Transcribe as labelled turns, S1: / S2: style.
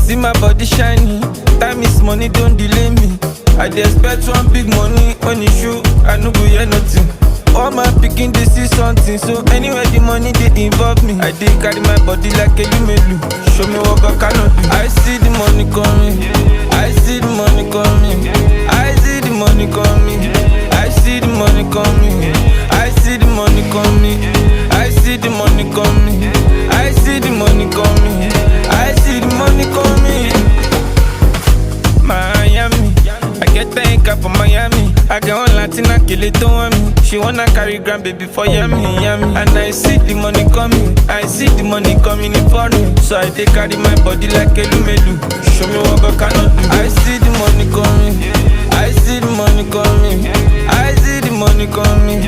S1: See my body shiny, time is money, don't delay me. I dey expect one big money on the shoe, I no go hear nothing. All my picking they see something, so anywhere the money they involve me. I dey carry my body like a lumelu. Show me what I cannot do. I see the money coming, I see the money coming, I see the money coming, I see the money coming, I see the money coming, I see the money coming, I see the money coming, I see the money coming. Miami, I get thank for Miami. I get one Latina kill it to me. She wanna carry grandbaby for yummy, yummy. And I see the money coming, I see the money coming in for me. So I take carry my body like a lumelu. Show me what I cannot do. I see the money coming, I see the money coming, I see the money coming,